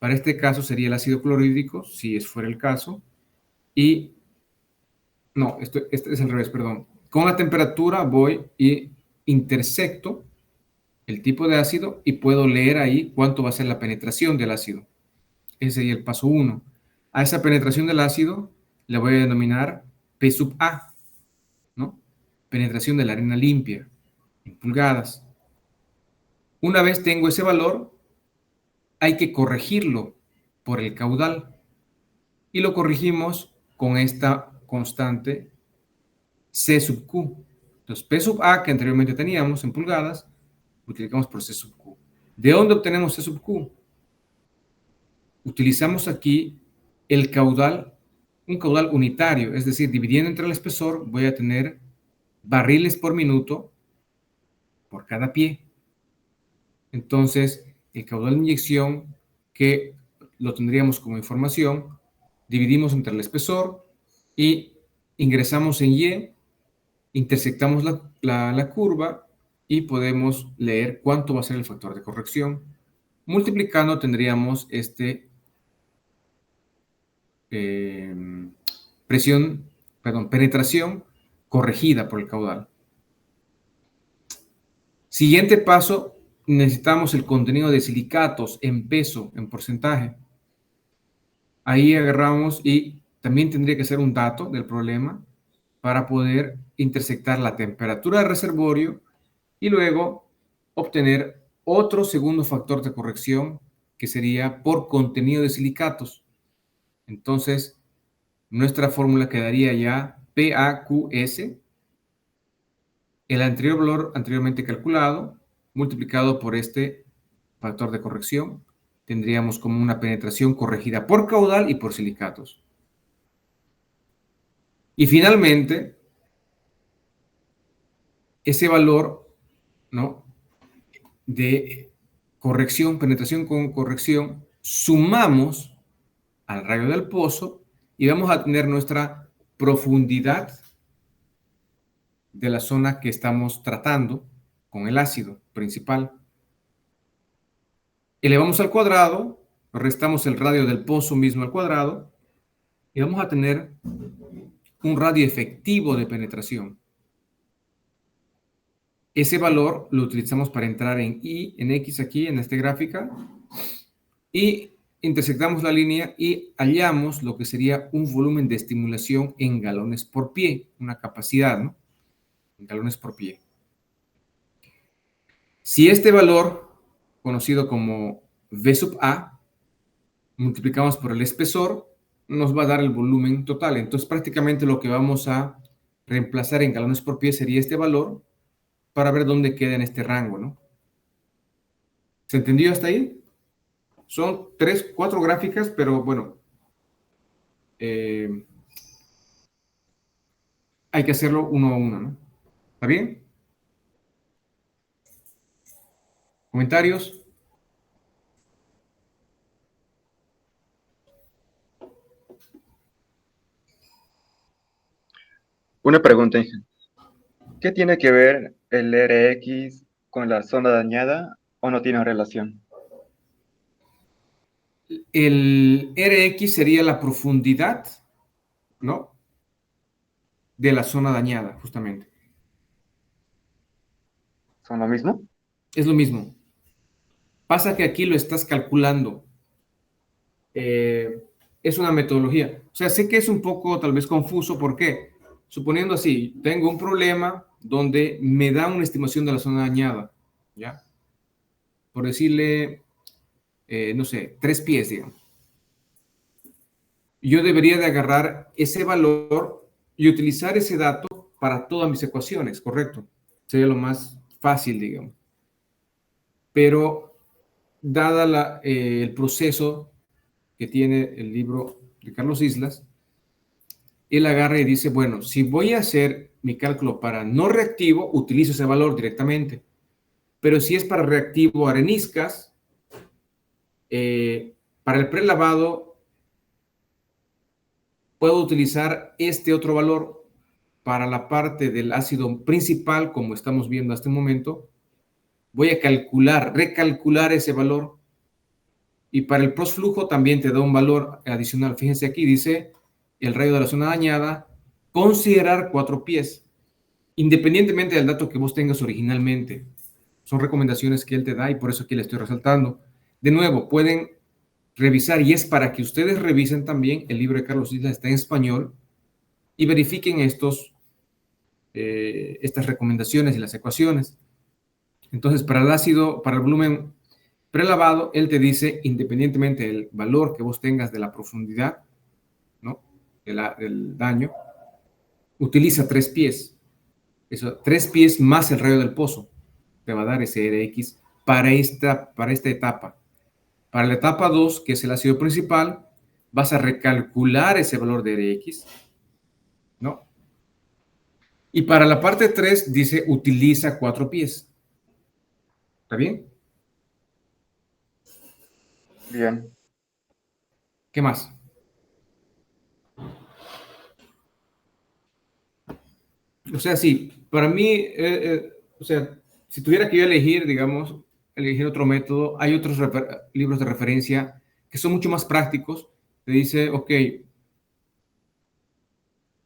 Para este caso sería el ácido clorhídrico, si fuera el caso, y no, este es al revés, perdón. Con la temperatura voy y intersecto el tipo de ácido y puedo leer ahí cuánto va a ser la penetración del ácido. Ese sería el paso 1. A esa penetración del ácido le voy a denominar P sub A, ¿no? Penetración de la arena limpia, en pulgadas. Una vez tengo ese valor, hay que corregirlo por el caudal. Y lo corregimos con esta constante C sub Q. Entonces, P sub A, que anteriormente teníamos en pulgadas, multiplicamos por C sub Q. ¿De dónde obtenemos C sub Q? Utilizamos aquí el caudal, un caudal unitario, es decir, dividiendo entre el espesor, voy a tener barriles por minuto por cada pie. Entonces, el caudal de inyección, que lo tendríamos como información, dividimos entre el espesor y ingresamos en Y, intersectamos la curva y podemos leer cuánto va a ser el factor de corrección. Multiplicando tendríamos penetración corregida por el caudal. Siguiente paso, necesitamos el contenido de silicatos en peso, en porcentaje. Ahí agarramos y también tendría que ser un dato del problema para poder intersectar la temperatura del reservorio y luego obtener otro segundo factor de corrección que sería por contenido de silicatos. Entonces, nuestra fórmula quedaría ya PAQS, el anterior valor anteriormente calculado, multiplicado por este factor de corrección, tendríamos como una penetración corregida por caudal y por silicatos. Y finalmente, ese valor, ¿no?, de corrección, penetración con corrección, sumamos al radio del pozo y vamos a tener nuestra profundidad de la zona que estamos tratando con el ácido principal. Elevamos al cuadrado, restamos el radio del pozo mismo al cuadrado y vamos a tener un radio efectivo de penetración. Ese valor lo utilizamos para entrar en Y, en X aquí, en esta gráfica, y intersectamos la línea y hallamos lo que sería un volumen de estimulación en galones por pie, una capacidad, ¿no? En galones por pie. Si este valor, conocido como V sub A, multiplicamos por el espesor, nos va a dar el volumen total. Entonces, prácticamente lo que vamos a reemplazar en galones por pie sería este valor para ver dónde queda en este rango, ¿no? ¿Se entendió hasta ahí? Son 3, 4 gráficas, pero bueno, hay que hacerlo uno a uno, ¿no? ¿Está bien? ¿Comentarios? Una pregunta, Inge. ¿Qué tiene que ver el RX con la zona dañada o no tiene relación? El RX sería la profundidad, ¿no? De la zona dañada, justamente. ¿Son lo mismo? Es lo mismo. Pasa que aquí lo estás calculando. Es una metodología. O sea, sé que es un poco tal vez confuso. ¿Por qué? Suponiendo así, tengo un problema donde me da una estimación de la zona dañada, ¿ya? Por decirle, no sé, 3 pies, digamos. Yo debería de agarrar ese valor y utilizar ese dato para todas mis ecuaciones, ¿correcto? Sería lo más fácil, digamos. Pero, dada el proceso que tiene el libro de Carlos Islas, él agarra y dice, bueno, si voy a hacer mi cálculo para no reactivo, utilizo ese valor directamente. Pero si es para reactivo areniscas, para el prelavado, puedo utilizar este otro valor para la parte del ácido principal, como estamos viendo hasta el momento. Voy a recalcular ese valor. Y para el postflujo también te da un valor adicional. Fíjense aquí, dice el radio de la zona dañada, considerar 4 pies, independientemente del dato que vos tengas originalmente. Son recomendaciones que él te da y por eso aquí le estoy resaltando. De nuevo, pueden revisar, y es para que ustedes revisen también, el libro de Carlos Islas está en español, y verifiquen estas recomendaciones y las ecuaciones. Entonces, para el ácido, para el volumen prelavado, él te dice, independientemente del valor que vos tengas de la profundidad, ¿no? Del daño, utiliza 3 pies. Eso, 3 pies más el radio del pozo te va a dar ese RX para esta etapa. Para la etapa 2, que es el ácido principal, vas a recalcular ese valor de RX, ¿no? Y para la parte 3 dice utiliza 4 pies. ¿Está bien? Bien. ¿Qué más? O sea, sí, para mí, o sea, si tuviera que yo elegir, digamos, elegir otro método, hay otros libros de referencia que son mucho más prácticos. Te dice, ok,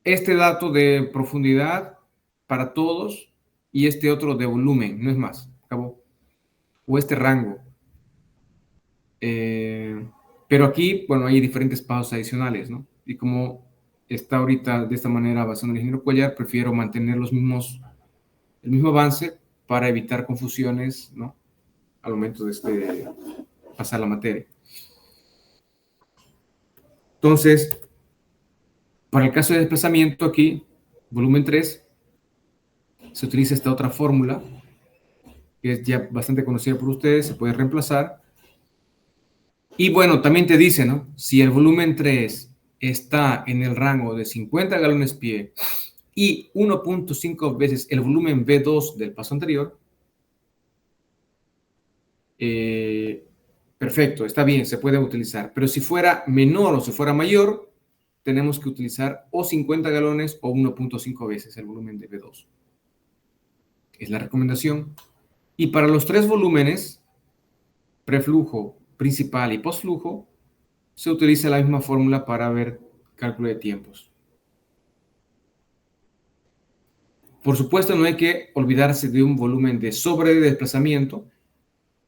este dato de profundidad para todos y este otro de volumen, no es más, acabó. O este rango. Pero aquí, bueno, hay diferentes pasos adicionales, ¿no? Y como está ahorita de esta manera basado en el ingeniero Cuellar, prefiero mantener el mismo avance para evitar confusiones, ¿no? Al momento de pasar la materia. Entonces, para el caso de desplazamiento aquí, volumen 3, se utiliza esta otra fórmula, que es ya bastante conocida por ustedes, se puede reemplazar. Y bueno, también te dice, ¿no? Si el volumen 3 está en el rango de 50 galones pie y 1.5 veces el volumen V2 del paso anterior, perfecto, está bien, se puede utilizar. Pero si fuera menor o si fuera mayor, tenemos que utilizar o 50 galones o 1.5 veces el volumen de V2. Es la recomendación. Y para los 3 volúmenes, preflujo, principal y postflujo, se utiliza la misma fórmula para ver cálculo de tiempos. Por supuesto, no hay que olvidarse de un volumen de sobredesplazamiento,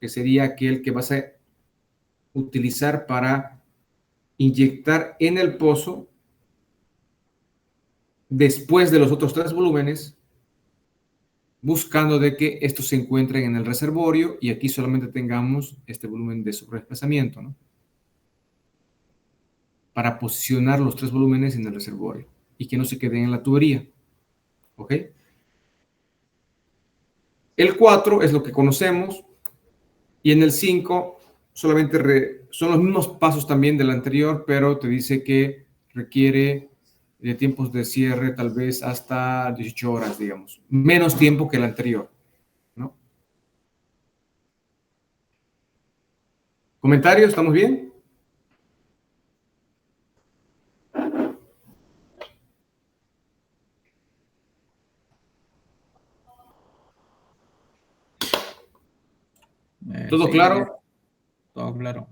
que sería aquel que vas a utilizar para inyectar en el pozo después de los otros 3 volúmenes, buscando de que estos se encuentren en el reservorio y aquí solamente tengamos este volumen de sobredesplazamiento, ¿no? Para posicionar los 3 volúmenes en el reservorio y que no se queden en la tubería. ¿Ok? El 4 es lo que conocemos y en el 5 solamente son los mismos pasos también del anterior, pero te dice que requiere de tiempos de cierre tal vez hasta 18 horas, digamos. Menos tiempo que el anterior, ¿no? ¿Comentarios? ¿Estamos bien? ¿Todo Sí, claro? todo claro.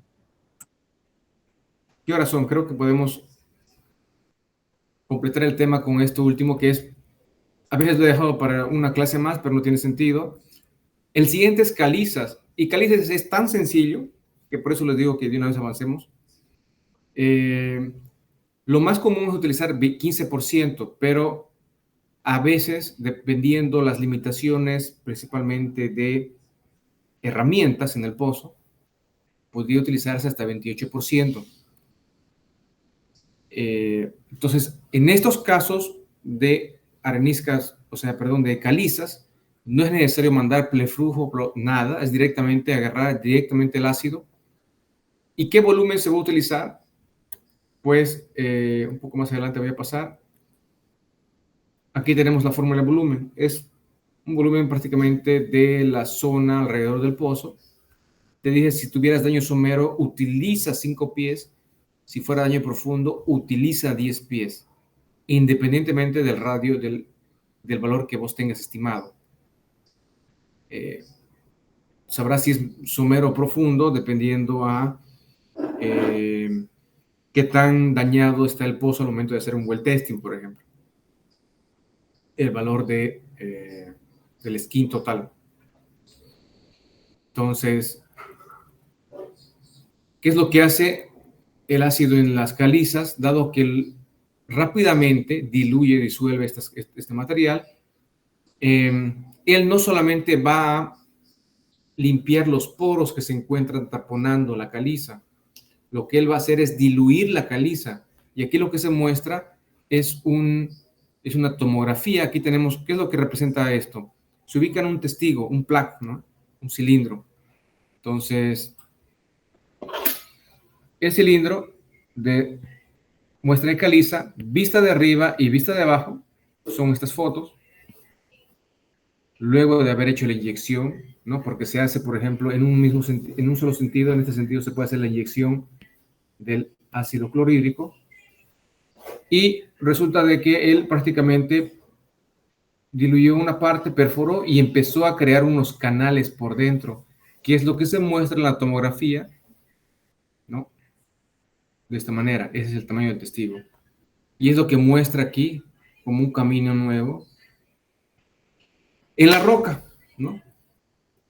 ¿Qué horas son? Creo que podemos completar el tema con esto último, que es, a veces lo he dejado para una clase más, pero no tiene sentido. El siguiente es calizas, y calizas es tan sencillo, que por eso les digo que de una vez avancemos. Lo más común es utilizar 15%, pero a veces, dependiendo las limitaciones, principalmente de herramientas en el pozo, podría utilizarse hasta 28%. Entonces, en estos casos de areniscas, o sea, perdón, de calizas, no es necesario mandar pleflujo, nada, es directamente agarrar directamente el ácido. ¿Y qué volumen se va a utilizar? Pues un poco más adelante voy a pasar. Aquí tenemos la fórmula de volumen. Es un volumen prácticamente de la zona alrededor del pozo. Te dije, si tuvieras daño somero, utiliza 5 pies. Si fuera daño profundo, utiliza 10 pies, independientemente del radio del valor que vos tengas estimado. Sabrás si es somero o profundo, dependiendo a qué tan dañado está el pozo al momento de hacer un well testing, por ejemplo. El valor del skin total. Entonces, ¿qué es lo que hace el ácido en las calizas? Dado que rápidamente disuelve este material, él no solamente va a limpiar los poros que se encuentran taponando la caliza, lo que él va a hacer es diluir la caliza. Y aquí lo que se muestra es una tomografía. Aquí tenemos, ¿qué es lo que representa esto? Se ubica en un testigo, un plaque, ¿no? Un cilindro. Entonces, el cilindro de muestra de caliza, vista de arriba y vista de abajo, son estas fotos. Luego de haber hecho la inyección, ¿no? Porque se hace, por ejemplo, en un solo sentido. En este sentido se puede hacer la inyección del ácido clorhídrico y resulta de que él prácticamente diluyó una parte, perforó y empezó a crear unos canales por dentro, que es lo que se muestra en la tomografía, ¿no? De esta manera, ese es el tamaño del testigo. Y es lo que muestra aquí como un camino nuevo en la roca, ¿no?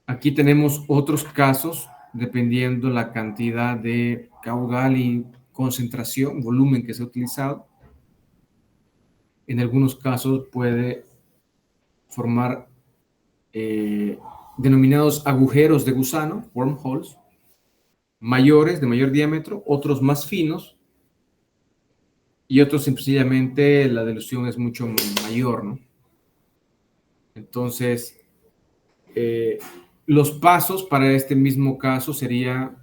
Aquí tenemos otros casos, dependiendo la cantidad de caudal y concentración, volumen que se ha utilizado. En algunos casos puede formar denominados agujeros de gusano, wormholes, mayores, de mayor diámetro, otros más finos, y otros sencillamente la dilución es mucho mayor, ¿no? Entonces, los pasos para este mismo caso sería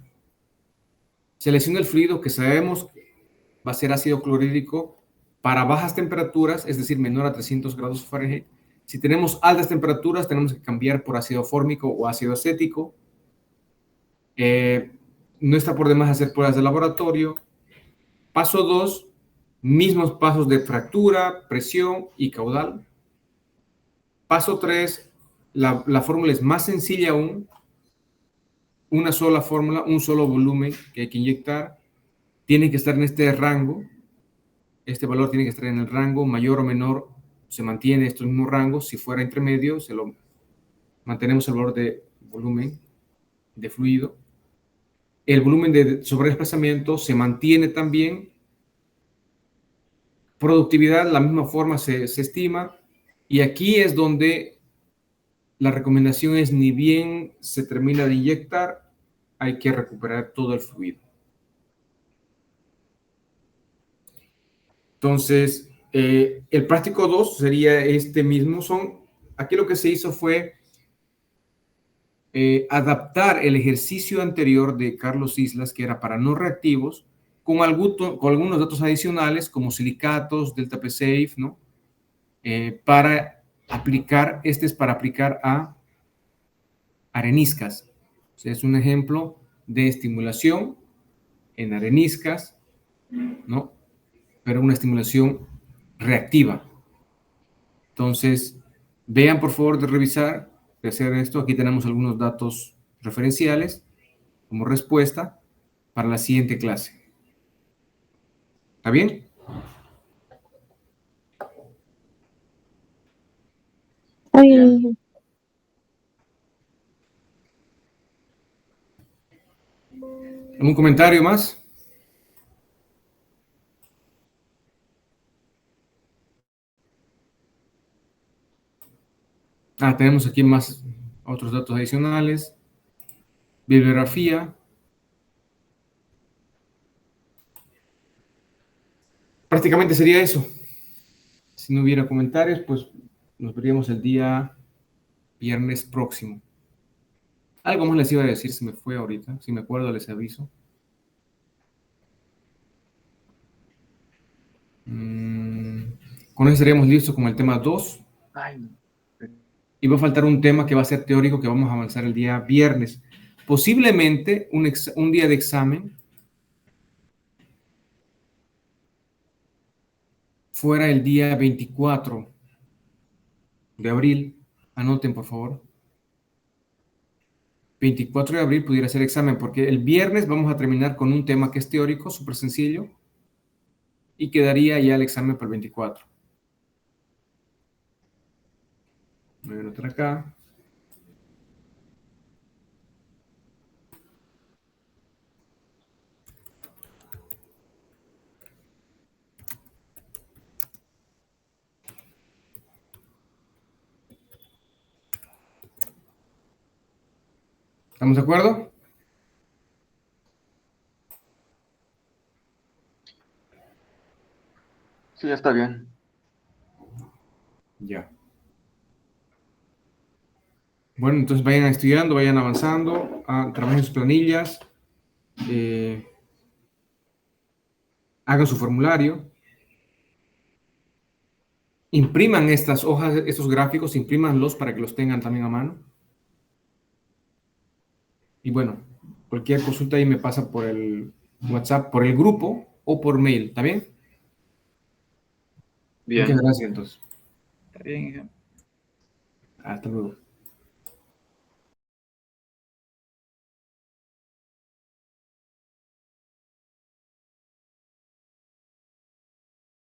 selecciona el fluido que sabemos va a ser ácido clorhídrico para bajas temperaturas, es decir, menor a 300 grados Fahrenheit. Si tenemos altas temperaturas, tenemos que cambiar por ácido fórmico o ácido acético. No está por demás hacer pruebas de laboratorio. Paso 2, mismos pasos de fractura, presión y caudal. Paso 3, la fórmula es más sencilla aún. Una sola fórmula, un solo volumen que hay que inyectar. Tiene que estar en este rango. Este valor tiene que estar en el rango mayor o menor. Se mantiene estos mismos rangos. Si fuera intermedio, mantenemos el valor de volumen de fluido. el volumen de sobredesplazamiento se mantiene también, productividad, la misma forma se estima, y aquí es donde la recomendación es ni bien se termina de inyectar, hay que recuperar todo el fluido. Entonces, el práctico 2 sería este mismo. Aquí lo que se hizo fue adaptar el ejercicio anterior de Carlos Islas, que era para no reactivos, con algunos datos adicionales como silicatos, Delta P Safe, ¿no? Para aplicar, este es para aplicar a areniscas. O sea, es un ejemplo de estimulación en areniscas, ¿no? Pero una estimulación reactiva. Entonces, vean por favor de revisar, de hacer esto. Aquí tenemos algunos datos referenciales como respuesta para la siguiente clase. ¿Está bien? Está bien. ¿Algún comentario más? Tenemos aquí más otros datos adicionales. Bibliografía. Prácticamente sería eso. Si no hubiera comentarios, pues nos veríamos el día viernes próximo. Algo más les iba a decir, se me fue ahorita. Si me acuerdo, les aviso. Con eso estaríamos listos con el tema 2. Y va a faltar un tema que va a ser teórico que vamos a avanzar el día viernes. Posiblemente un día de examen fuera el día 24 de abril. Anoten, por favor. 24 de abril pudiera ser examen, porque el viernes vamos a terminar con un tema que es teórico, súper sencillo, y quedaría ya el examen para el 24. Voy a anotar acá. ¿Estamos de acuerdo? Sí, está bien. Ya. Bueno, entonces vayan estudiando, vayan avanzando, trabajen sus planillas, hagan su formulario, impriman estas hojas, estos gráficos, imprímanlos para que los tengan también a mano. Y bueno, cualquier consulta ahí me pasa por el WhatsApp, por el grupo o por mail, ¿está bien? Bien. Muchas gracias entonces. Está bien, Inge. Hasta luego.